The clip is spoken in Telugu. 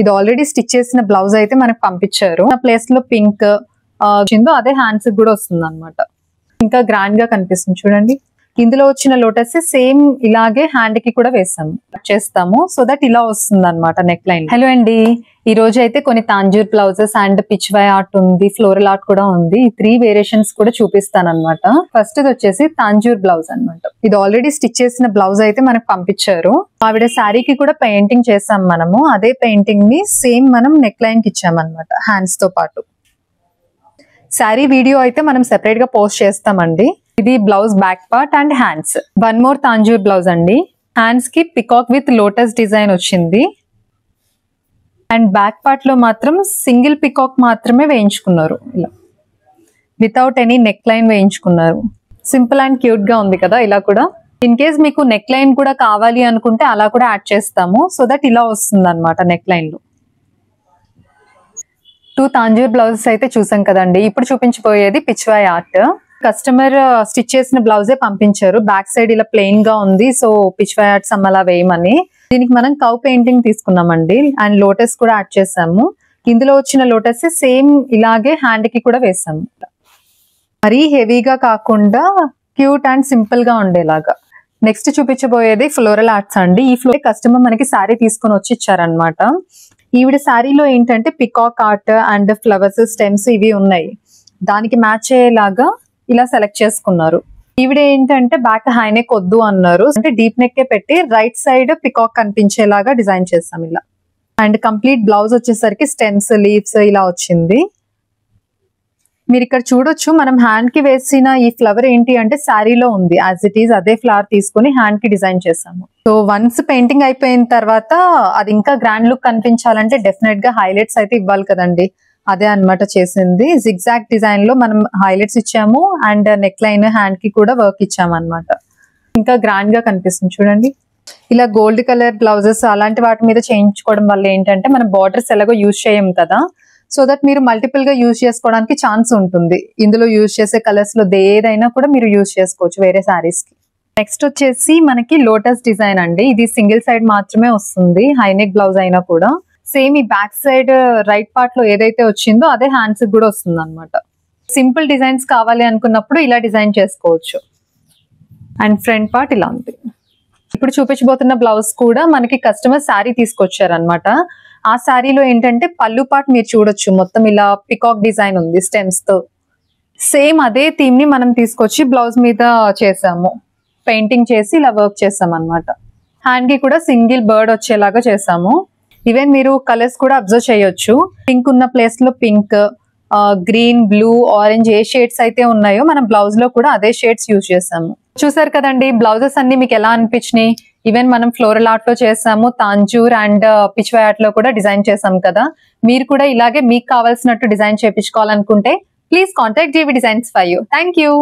ఇది ఆల్రెడీ స్టిచ్ చేసిన బ్లౌజ్ అయితే మనకు పంపించారు. ఆ ప్లేస్ లో పింక్ వచ్చిందో అదే హ్యాండ్స్ కూడా వస్తుంది అనమాట. ఇంకా గ్రాండ్ గా కనిపిస్తుంది చూడండి. ఇందులో వచ్చిన లోటస్ సేమ్ ఇలాగే హ్యాండ్ కి కూడా వేసాము చేస్తాము. సో దట్ ఇలా వస్తుంది అనమాట నెక్ లైన్. హలో అండి, ఈ రోజు అయితే కొన్ని Tanjore blouses and Pichwai art ఉంది, ఫ్లోరల్ ఆర్ట్ కూడా ఉంది. ఈ 3 వేరియేషన్స్ కూడా చూపిస్తాను అనమాట. ఫస్ట్ వచ్చేసి తాంజూర్ బ్లౌజ్ అనమాట. ఇది ఆల్రెడీ స్టిచ్ చేసిన బ్లౌజ్ అయితే మనకు పంపించారు. ఆవిడ శారీకి కూడా పెయింటింగ్ చేసాం మనము. అదే పెయింటింగ్ ని సేమ్ మనం నెక్ లైన్ కి ఇచ్చామన్నమాట హ్యాండ్స్ తో పాటు. శారీ వీడియో అయితే మనం సెపరేట్ గా పోస్ట్ చేస్తామండి. ఇది blouse back part and hands. One more Tanjore blouse అండి. హ్యాండ్స్ కి పికాక్ విత్ లోటస్ డిజైన్ వచ్చింది అండ్ బ్యాక్ పార్ట్ లో మాత్రం సింగిల్ పికాక్ మాత్రమే వేయించుకున్నారు. ఇలా వితౌట్ ఎనీ నెక్ లైన్ వేయించుకున్నారు. సింపుల్ అండ్ క్యూట్ గా ఉంది కదా. ఇలా కూడా ఇన్ కేస్ మీకు నెక్ లైన్ కూడా కావాలి అనుకుంటే అలా కూడా యాడ్ చేస్తాము. సో దట్ ఇలా వస్తుంది అనమాట నెక్ లైన్ లో. 2 తాంజూర్ బ్లౌజెస్ అయితే చూసాం కదండి. ఇప్పుడు చూపించబోయేది Pichwai art. Customer stitch చేసిన బ్లౌజే పంపించారు. బ్యాక్ సైడ్ ఇలా ప్లెయిన్ గా ఉంది. సో పిచ్ వై ఆర్ట్స్ అలా వేయమని దీనికి మనం కౌ పెయింటింగ్ తీసుకున్నామండి అండ్ లోటస్ కూడా యాడ్ చేసాము. ఇందులో వచ్చిన లోటస్ సేమ్ ఇలాగే హ్యాండ్ కి కూడా వేసాము. మరీ హెవీగా కాకుండా క్యూట్ అండ్ సింపుల్ గా ఉండేలాగా. నెక్స్ట్ చూపించబోయేది ఫ్లోరల్ ఆర్ట్స్ అండి. ఈ ఫ్లోర్ కస్టమర్ మనకి శారీ తీసుకొని వచ్చి ఇచ్చారనమాట. ఈవిడ శారీలో ఏంటంటే peacock art and flowers stems ఇవి ఉన్నాయి. దానికి మ్యాచ్ అయ్యేలాగా ఇలా సెలెక్ట్ చేసుకున్నారు. ఈవిడ ఏంటంటే బ్యాక్ హై నెక్ వద్దు అన్నారు. అంటే డీప్ నెక్ పెట్టి రైట్ సైడ్ పికాక్ కనిపించేలాగా డిజైన్ చేస్తాం ఇలా. అండ్ కంప్లీట్ బ్లౌజ్ వచ్చేసరికి స్టెమ్స్ లీవ్స్ ఇలా వచ్చింది. మీరు ఇక్కడ చూడొచ్చు, మనం హ్యాండ్ కి వేసిన ఈ ఫ్లవర్ ఏంటి అంటే శారీలో ఉంది. యాజ్ ఇట్ ఈస్ అదే ఫ్లవర్ తీసుకుని హ్యాండ్ కి డిజైన్ చేసాము. సో వన్స్ పెయింటింగ్ అయిపోయిన తర్వాత అది ఇంకా గ్రాండ్ లుక్ కనిపించాలంటే డెఫినెట్ గా హైలైట్స్ అయితే ఇవ్వాలి కదండి. అదే అన్నమాట చేసింది. జిగ్జాగ్ డిజైన్ లో మనం హైలైట్స్ ఇచ్చాము అండ్ నెక్ లైన్ హ్యాండ్ కి కూడా వర్క్ ఇచ్చాము అనమాట. ఇంకా గ్రాండ్ గా కనిపిస్తుంది చూడండి. ఇలా గోల్డ్ కలర్ బ్లౌజెస్ అలాంటి వాటి మీద చేయించుకోవడం వల్ల ఏంటంటే మనం బార్డర్స్ ఎలాగో యూజ్ చేయం కదా. సో దట్ మీరు మల్టిపుల్ గా యూజ్ చేసుకోవడానికి ఛాన్స్ ఉంటుంది. ఇందులో యూజ్ చేసే కలర్స్ లో ఏదైనా కూడా మీరు యూజ్ చేసుకోవచ్చు వేరే శారీస్ కి. నెక్స్ట్ వచ్చేసి మనకి లోటస్ డిజైన్ అండి. ఇది సింగిల్ సైడ్ మాత్రమే వస్తుంది. హైనెక్ బ్లౌజ్ అయినా కూడా సేమ్ ఈ బ్యాక్ సైడ్ రైట్ పార్ట్ లో ఏదైతే వచ్చిందో అదే హ్యాండ్స్ కూడా వస్తుంది అనమాట. సింపుల్ డిజైన్స్ కావాలి అనుకున్నప్పుడు ఇలా డిజైన్ చేసుకోవచ్చు. అండ్ ఫ్రంట్ పార్ట్ ఇలా ఉంది. ఇప్పుడు చూపించబోతున్న బ్లౌజ్ కూడా మనకి కస్టమర్ శారీ తీసుకొచ్చారనమాట. ఆ శారీలో ఏంటంటే పళ్ళు పార్ట్ మీరు చూడొచ్చు, మొత్తం ఇలా పికాక్ డిజైన్ ఉంది స్టెమ్స్ తో. సేమ్ అదే థీమ్ ని మనం తీసుకొచ్చి బ్లౌజ్ మీద చేసాము. పెయింటింగ్ చేసి ఇలా వర్క్ చేసాం అనమాట. హ్యాండ్ కి కూడా సింగిల్ బర్డ్ వచ్చేలాగా చేసాము. ఈవెన్ మీరు కలర్స్ కూడా అబ్జర్వ్ చేయొచ్చు. పింక్ ఉన్న ప్లేస్ లో పింక్, గ్రీన్, బ్లూ, ఆరెంజ్ ఏ షేడ్స్ అయితే ఉన్నాయో మనం బ్లౌజ్ లో కూడా అదే షేడ్స్ యూజ్ చేసాము. చూసారు కదండి బ్లౌజెస్ అన్ని మీకు ఎలా అనిపించినాయి. ఈవెన్ మనం ఫ్లోరల్ ఆర్ట్ లో చేసాము, Tanjore and Pichwai art లో కూడా డిజైన్ చేసాం కదా. మీరు కూడా ఇలాగే మీకు కావాల్సినట్టు డిజైన్ చేయించుకోవాలనుకుంటే please contact JV Designs for you. Thank you.